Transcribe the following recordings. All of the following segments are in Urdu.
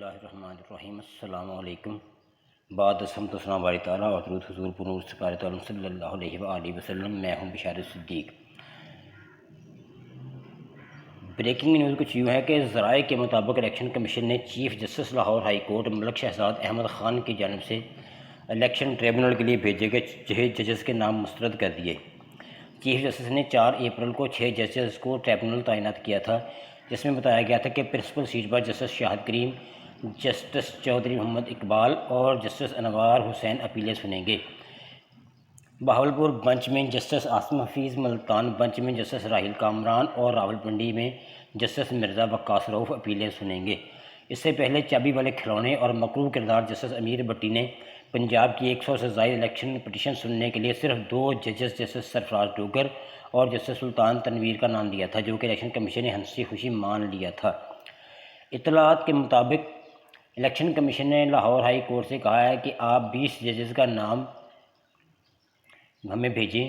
اللہ الرحمن الرحیم۔ السلام علیکم۔ بعد حمد و ثنا باری تعالیٰ اور درود حضور پر نور سرکار عالم صلی اللہ علیہ وآلہ وسلم۔ میں ہوں بشار صدیق۔ بریکنگ نیوز کچھ یوں ہے کہ ذرائع کے مطابق الیکشن کمیشن نے chief justice Lahore high court Malik Shahzad Ahmad Khan کی جانب سے الیکشن ٹریبونل کے لیے بھیجے گئے ججز کے نام مسترد کر دیے۔ چیف جسٹس نے 4 اپریل کو 6 ججز کو ٹریبونل تعینات کیا تھا، جس میں بتایا گیا تھا کہ پرنسپل سیٹ پر جسٹس شاہد کریم، جسٹس چودھری محمد اقبال اور جسٹس انوار حسین اپیلیں سنیں گے۔ بہاولپور بنچ میں جسٹس عاصم حفیظ، ملتان بنچ میں جسٹس راحیل کامران اور راولپنڈی میں جسٹس مرزا وقاص رؤف اپیلیں سنیں گے۔ اس سے پہلے چابی والے کھلونے اور مکروہ کردار جسٹس امیر بٹی نے پنجاب کی 100 سے زائد الیکشن پٹیشن سننے کے لیے صرف 2 ججز جسٹس سرفراز ڈوگر اور جسٹس سلطان تنویر کا نام دیا تھا، جو کہ الیکشن کمیشن نے ہنسی خوشی مان لیا تھا۔ اطلاعات کے مطابق الیکشن کمیشن نے لاہور ہائی کورٹ سے کہا ہے کہ آپ 20 ججز کا نام ہمیں بھیجیں،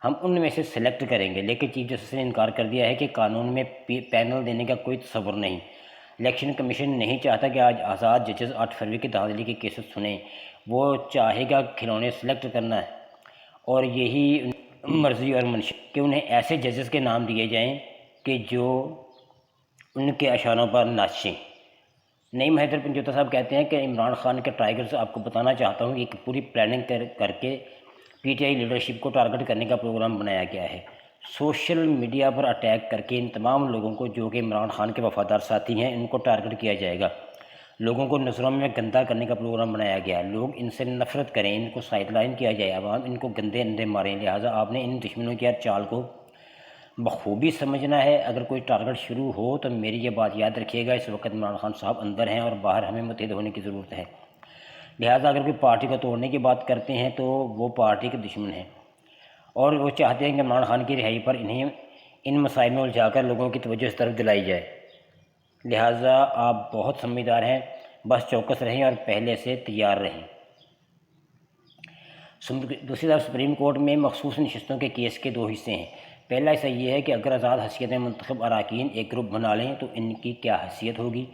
ہم ان میں سے سلیکٹ کریں گے، لیکن چیف جسٹس نے انکار کر دیا ہے کہ قانون میں پینل دینے کا کوئی تصور نہیں۔ الیکشن کمیشن نہیں چاہتا کہ آج آزاد ججز 8 فروری کی دھاندلی کی کیسز سنیں، وہ چاہے گا کھلونے سلیکٹ کرنا ہے، اور یہی مرضی اور منشا کہ انہیں ایسے ججز کے نام دیے جائیں کہ جو ان کے اشاروں پر ناچیں۔ نعیم حیدر پنجوتا صاحب کہتے ہیں کہ عمران خان کے ٹائیگرز آپ کو بتانا چاہتا ہوں کہ ایک پوری پلاننگ کر کے پی ٹی آئی لیڈرشپ کو ٹارگٹ کرنے کا پروگرام بنایا گیا ہے۔ سوشل میڈیا پر اٹیک کر کے ان تمام لوگوں کو جو کہ عمران خان کے وفادار ساتھی ہیں، ان کو ٹارگٹ کیا جائے گا۔ لوگوں کو نظروں میں گندہ کرنے کا پروگرام بنایا گیا ہے، لوگ ان سے نفرت کریں، ان کو سائیڈ لائن کیا جائے، عوام ان کو گندے اندے ماریں۔ لہٰذا آپ نے ان دشمنوں کی ہر چال کو بخوبی سمجھنا ہے۔ اگر کوئی ٹارگٹ شروع ہو تو میری یہ بات یاد رکھیے گا، اس وقت عمران خان صاحب اندر ہیں اور باہر ہمیں متحد ہونے کی ضرورت ہے۔ لہٰذا اگر کوئی پارٹی کو توڑنے کی بات کرتے ہیں تو وہ پارٹی کے دشمن ہیں، اور وہ چاہتے ہیں کہ عمران خان کی رہائی پر انہیں ان مسائل میں الجھا کر لوگوں کی توجہ اس طرف دلائی جائے۔ لہٰذا آپ بہت سمجھدار ہیں، بس چوکس رہیں اور پہلے سے تیار رہیں۔ دوسری طرف سپریم کورٹ میں مخصوص نشستوں کے کیس کے 2 حصے ہیں۔ پہلا حصہ یہ ہے کہ اگر آزاد حیثیت میں منتخب اراکین ایک گروپ بنا لیں تو ان کی کیا حیثیت ہوگی،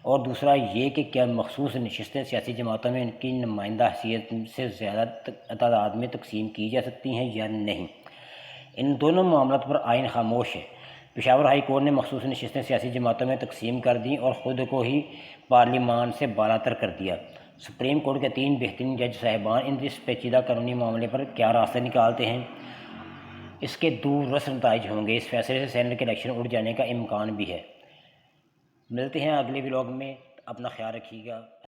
اور دوسرا یہ کہ کیا مخصوص نشستیں سیاسی جماعتوں میں ان کی نمائندہ حیثیت سے زیادہ تعداد میں تقسیم کی جا سکتی ہیں یا نہیں۔ ان دونوں معاملات پر آئین خاموش ہے۔ پشاور ہائی کورٹ نے مخصوص نشستیں سیاسی جماعتوں میں تقسیم کر دیں اور خود کو ہی پارلیمان سے بالاتر کر دیا۔ سپریم کورٹ کے 3 بہترین جج صاحبان اس پیچیدہ قانونی معاملے پر کیا راستہ نکالتے ہیں، اس کے دور رس نتائج ہوں گے۔ اس فیصلے سے سینٹ کے الیکشن اٹھ جانے کا امکان بھی ہے۔ ملتے ہیں اگلے ولاگ میں، اپنا خیال رکھیے گا۔